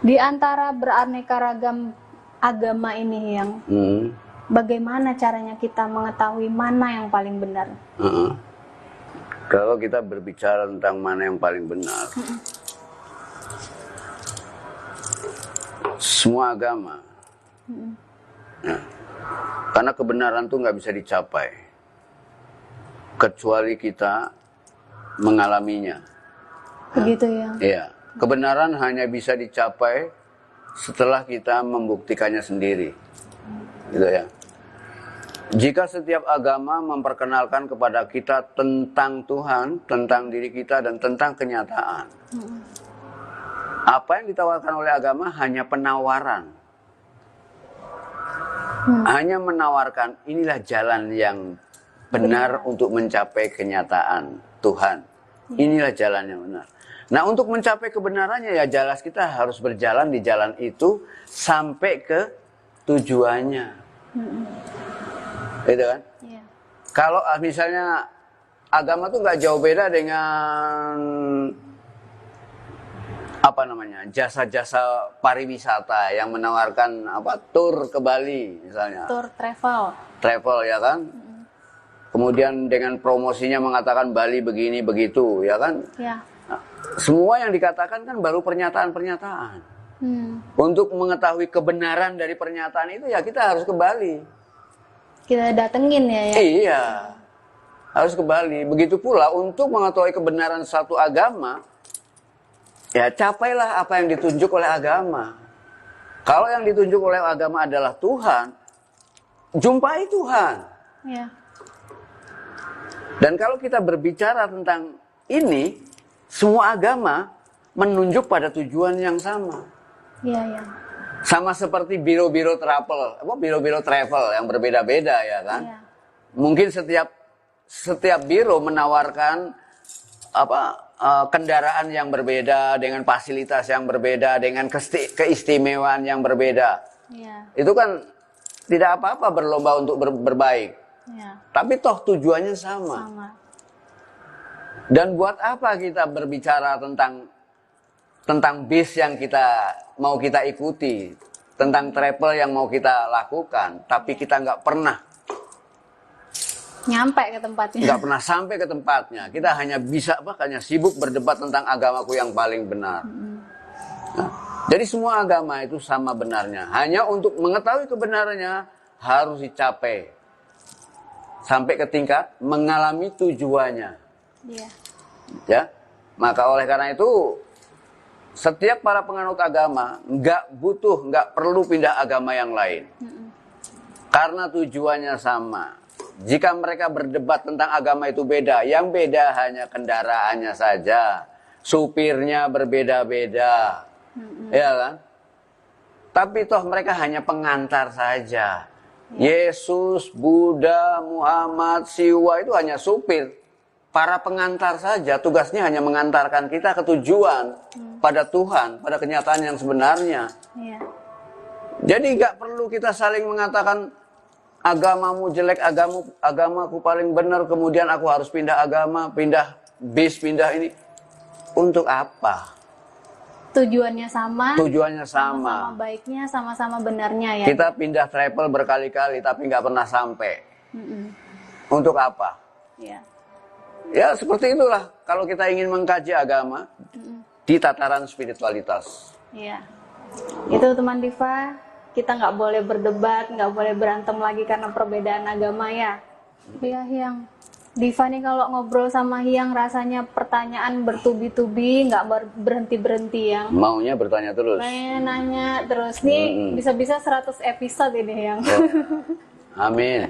Di antara beraneka ragam agama ini yang bagaimana caranya kita mengetahui mana yang paling benar? Kalau kita berbicara tentang mana yang paling benar, semua agama, karena kebenaran itu nggak bisa dicapai kecuali kita mengalaminya. Begitu ya? Iya, kebenaran hanya bisa dicapai setelah kita membuktikannya sendiri, gitu ya. Jika setiap agama memperkenalkan kepada kita tentang Tuhan, tentang diri kita, dan tentang kenyataan, apa yang ditawarkan oleh agama hanya penawaran. Hanya menawarkan inilah jalan yang benar untuk mencapai kenyataan Tuhan. Inilah jalan yang benar. Nah, untuk mencapai kebenarannya ya jelas kita harus berjalan di jalan itu sampai ke tujuannya. Gitu kan? Iya. Kalau misalnya agama tuh nggak jauh beda dengan apa namanya, jasa-jasa pariwisata yang menawarkan tur ke Bali misalnya. Tour travel Ya kan? Kemudian dengan promosinya mengatakan Bali begini begitu, ya kan? Ya. Nah, semua yang dikatakan kan baru pernyataan-pernyataan. Untuk mengetahui kebenaran dari pernyataan itu ya kita harus ke Bali. Kita datengin ya. Iya, harus ke Bali. Begitu pula untuk mengetahui kebenaran satu agama, ya capailah apa yang ditunjuk oleh agama. Kalau yang ditunjuk oleh agama adalah Tuhan, jumpai Tuhan. Ya. Dan kalau kita berbicara tentang ini, semua agama menunjuk pada tujuan yang sama. Iya, iya. Sama seperti biro-biro travel yang berbeda-beda ya kan. Iya. Mungkin setiap biro menawarkan kendaraan yang berbeda dengan fasilitas yang berbeda dengan keistimewaan yang berbeda. Iya. Itu kan tidak apa-apa berlomba untuk berbaik. Ya. Tapi toh tujuannya sama. Dan buat apa kita berbicara tentang bis yang mau kita ikuti, tentang travel yang mau kita lakukan, tapi kita nggak pernah nyampe ke tempatnya. Nggak pernah sampai ke tempatnya. Kita hanya hanya sibuk berdebat tentang agamaku yang paling benar. Nah, jadi semua agama itu sama benarnya. Hanya untuk mengetahui kebenarannya harus dicapai sampai ke tingkat mengalami tujuannya. Iya. Ya, maka oleh karena itu setiap para penganut agama nggak perlu pindah agama yang lain, karena tujuannya sama. Jika mereka berdebat tentang agama itu beda, yang beda hanya kendaraannya saja, supirnya berbeda-beda, ya kan? Tapi toh mereka hanya pengantar saja. Yesus, Buddha, Muhammad, Siwa itu hanya supir, para pengantar saja. Tugasnya hanya mengantarkan kita ke tujuan, pada Tuhan, pada kenyataan yang sebenarnya. Ya. Jadi gak perlu kita saling mengatakan agamamu jelek, agamaku paling benar, kemudian aku harus pindah agama, pindah bis, pindah ini. Untuk apa? Tujuannya sama. Sama-sama baiknya, sama-sama benarnya ya. Kita pindah travel berkali-kali tapi nggak pernah sampai. Untuk apa? Ya seperti itulah kalau kita ingin mengkaji agama di tataran spiritualitas. Iya. Itu teman Diva, kita nggak boleh berdebat, nggak boleh berantem lagi karena perbedaan agama ya. Iya Hyang. Diva nih kalau ngobrol sama Hyang rasanya pertanyaan bertubi-tubi, nggak berhenti-berhenti Hyang. Maunya bertanya terus. Nanya terus nih, bisa-bisa 100 episode ini Hyang. Amin.